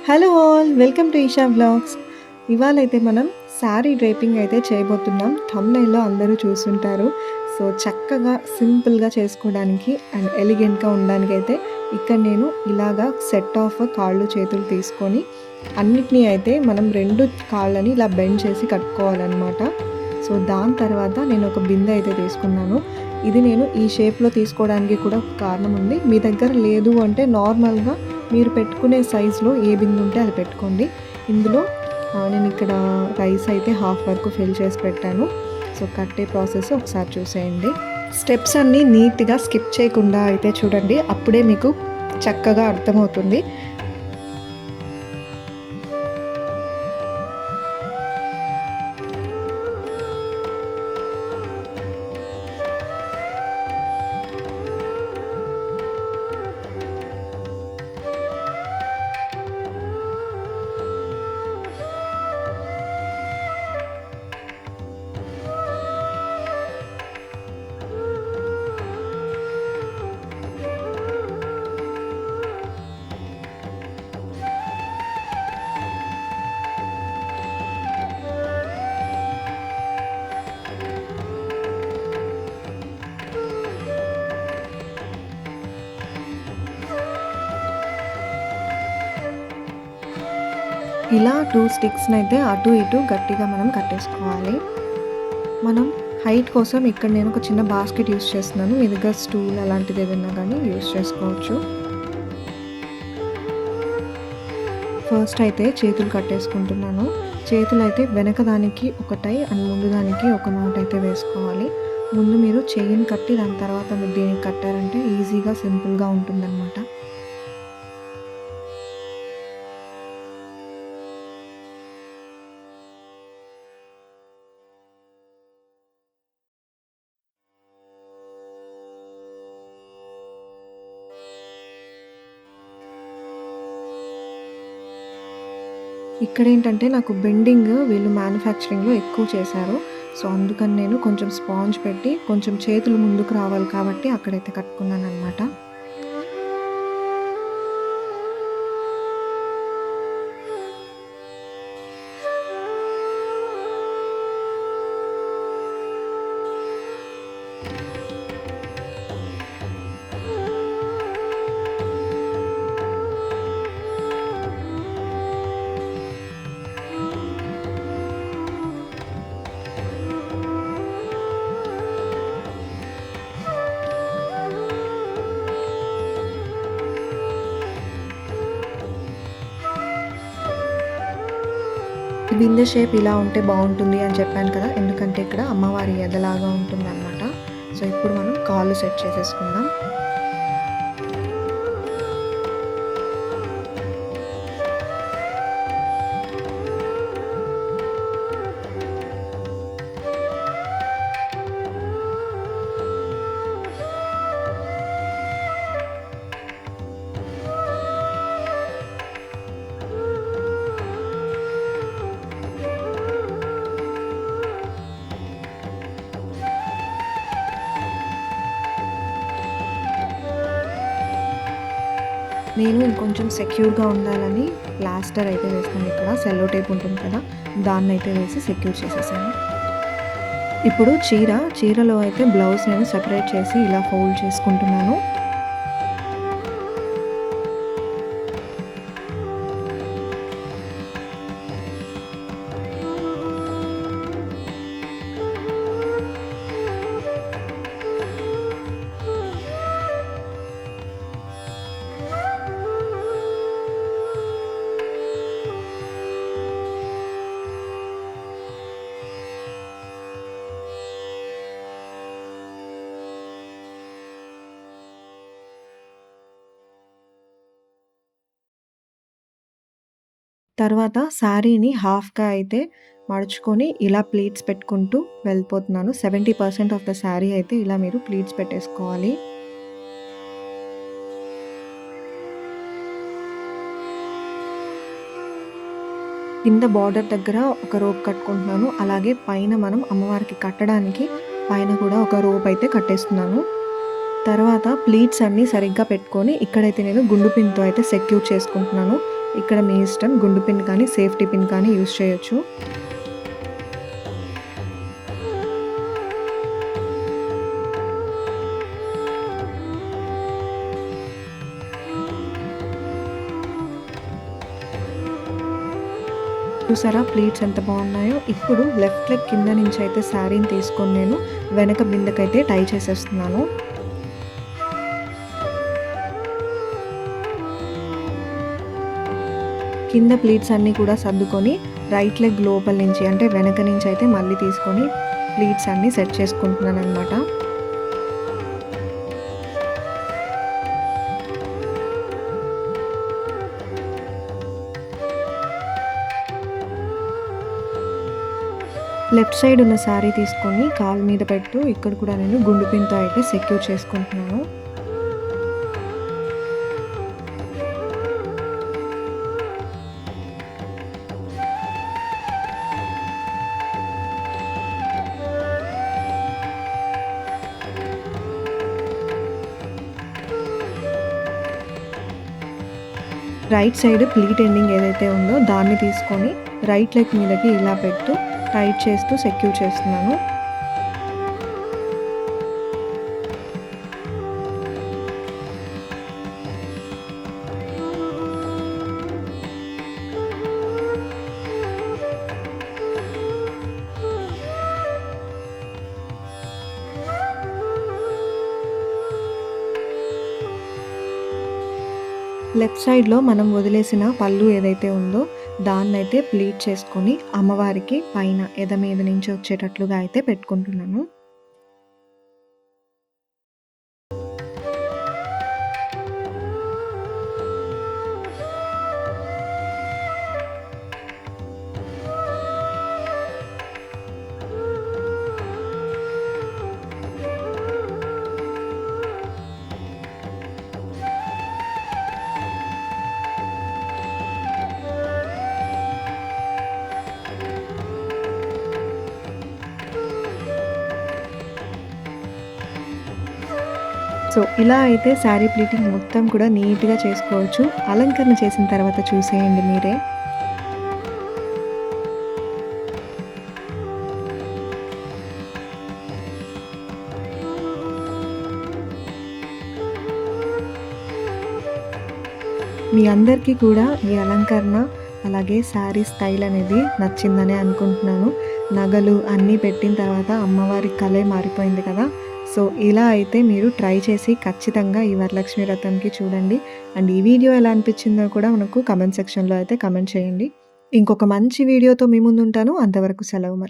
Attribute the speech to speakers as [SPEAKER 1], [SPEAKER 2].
[SPEAKER 1] Hello all! Welcome to Isha vlogs. ఇవాళైతే మనం sari draping అయితే చేయబోతున్నాం. థంబ్‌నెయిల్‌లో అందరూ చూసుంటారు. సో, చక్కగా సింపుల్‌గా చేసుకోవడానికి అండ్ ఎలిగెంట్‌గా ఉండడానికైతే ఇక్కడ నేను ఇలాగా సెట్ ఆఫ్ కాళ్ళు, చేతులు తీసుకొని అన్నిటిని అయితే మనం 2 కాళ్ళని ఇలా బెండ్ చేసి కట్టుకోవాలనమాట. సో, దాని తర్వాత నేను ఒక బిందె అయితే తీసుకున్నాను. ఇది నేను ఈ షేప్‌లో తీసుకోవడానికి కూడా ఒక కారణం ఉంది. మీ దగ్గర లేదు అంటే నార్మల్‌గా మీరు పెట్టుకునే సైజులో ఏ బిందె ఉంటే అది పెట్టుకోండి. ఇందులో నేనిక్కడ రైస్ అయితే హాఫ్ వరకు ఫిల్ చేసి పెట్టాను. సో, కట్టే ప్రాసెస్ ఒకసారి చూసేయండి. స్టెప్స్ అన్నీ నీట్‌గా స్కిప్ చేయకుండా అయితే చూడండి. అప్పుడే మీకు చక్కగా అర్థమవుతుంది. ఇలా 2 స్టిక్స్‌నైతే అటు ఇటు గట్టిగా మనం కట్టేసుకోవాలి. మనం హైట్ కోసం ఇక్కడ నేను ఒక చిన్న బాస్కెట్ యూజ్ చేస్తున్నాను. మీ దగ్గర స్టూల్ అలాంటిది ఏదైనా గానీ యూజ్ చేసుకోవచ్చు. ఫస్ట్ అయితే చేతులు కట్టేసుకుంటున్నాను. చేతులైతే వెనక దానికి ఒక టై అండ్ ముందు దానికి ఒక నాట్ అయితే వేసుకోవాలి. ముందు మీరు చెయ్యిని కట్టి దాని తర్వాత మీరు దీనికి కట్టారంటే ఈజీగా సింపుల్‌గా ఉంటుందన్నమాట. ఇక్కడేంటంటే నాకు బెండింగ్ వీళ్ళు మ్యానుఫ్యాక్చరింగ్‌లో ఎక్కువ చేశారు. సో, అందుకని నేను కొంచెం స్పాంజ్ పెట్టి కొంచెం చేతులు ముందుకు రావాలి కాబట్టి అక్కడైతే కట్టుకున్నాననమాట. బిందె షేప్ ఇలా ఉంటే బావుంటుంది అని చెప్పాను కదా! ఎందుకంటే ఇక్కడ అమ్మవారి ఎదలాగా ఉంటుందనమాట. సో, ఇప్పుడు మనం కాళ్ళు సెట్ చేసేసుకుందాం. నేను ఇంకొంచెం సెక్యూర్‌గా ఉండాలని ప్లాస్టర్ అయితే వేస్తాను ఇక్కడ. సెల్లో టేప్ ఉంటుంది కదా! దాన్నైతే వేసి సెక్యూర్ చేసేసాను. ఇప్పుడు చీరలో అయితే బ్లౌజ్ నేను సెపరేట్ చేసి ఇలా ఫోల్డ్ చేసుకుంటున్నాను. తర్వాత శారీని హాఫ్‌గా అయితే మడుచుకొని ఇలా ప్లీట్స్ పెట్టుకుంటూ వెళ్ళిపోతున్నాను. 70% ఆఫ్ ద శారీ అయితే ఇలా మీరు ప్లీట్స్ పెట్టేసుకోవాలి. కింద బార్డర్ దగ్గర ఒక రోప్ కట్టుకుంటున్నాను. అలాగే పైన మనం అమ్మవారికి కట్టడానికి పైన కూడా ఒక రోప్ అయితే కట్టేస్తున్నాను. తర్వాత ప్లీట్స్ అన్నీ సరిగ్గా పెట్టుకొని ఇక్కడైతే నేను గుండు పిన్‌తో అయితే సెక్యూర్ చేసుకుంటున్నాను. ఇక్కడ మీ ఇష్టం గుండు పిన్ కానీ, సేఫ్టీ పిన్ కానీ యూజ్ చేయొచ్చు. చూసారా ప్లీట్స్ ఎంత బాగున్నాయో. ఇప్పుడు లెఫ్ట్ లెగ్ కింద నుంచి అయితే శారీని తీసుకొని నేను వెనక బిందెకైతే టై చేసేస్తున్నాను. కింద ప్లీట్స్ అన్నీ కూడా సర్దుకొని రైట్ లెగ్ లోపల నుంచి అంటే వెనక నుంచి అయితే మళ్ళీ తీసుకొని ప్లీట్స్ అన్నీ సెట్ చేసుకుంటున్నాను అనమాట. లెఫ్ట్ సైడ్ ఉన్న శారీ తీసుకొని కాలు మీద పెట్టు ఇక్కడ కూడా నేను గుండు పిన్తో అయితే సెక్యూర్ చేసుకుంటున్నాను. రైట్ సైడ్ ప్లీట్ ఎండింగ్ ఏదైతే ఉందో దాన్ని తీసుకొని రైట్ లెగ్ మీదకి ఇలా పెట్టు టైట్ చేస్తూ సెక్యూర్ చేస్తున్నాను. లెఫ్ట్ సైడ్లో మనం వదిలేసిన పళ్ళు ఏదైతే ఉందో దాన్నైతే ప్లీట్ చేసుకొని అమ్మవారికి పైన ఎద మీద నుంచి వచ్చేటట్లుగా అయితే పెట్టుకుంటున్నాను. సో ఇలా అయితే శారీ ప్లీటింగ్ మొత్తం కూడా నీట్‌గా చేసుకోవచ్చు. అలంకరణ చేసిన తర్వాత చూసేయండి మీరే. మీ అందరికీ కూడా ఈ అలంకరణ అలాగే శారీ స్టైల్ అనేది నచ్చిందనే అనుకుంటున్నాను. నగలు అన్నీ పెట్టిన తర్వాత అమ్మవారి కలే మారిపోయింది కదా! సో ఇలా అయితే మీరు ట్రై చేసి ఖచ్చితంగా ఈ వరలక్ష్మి వ్రతంకి చూడండి. అండ్ ఈ వీడియో ఎలా అనిపించిందో కూడా మనకు కామెంట్ సెక్షన్‌లో అయితే కామెంట్ చేయండి. ఇంకొక మంచి వీడియోతో మీ ముందుంటాను. అంతవరకు సెలవు మరి.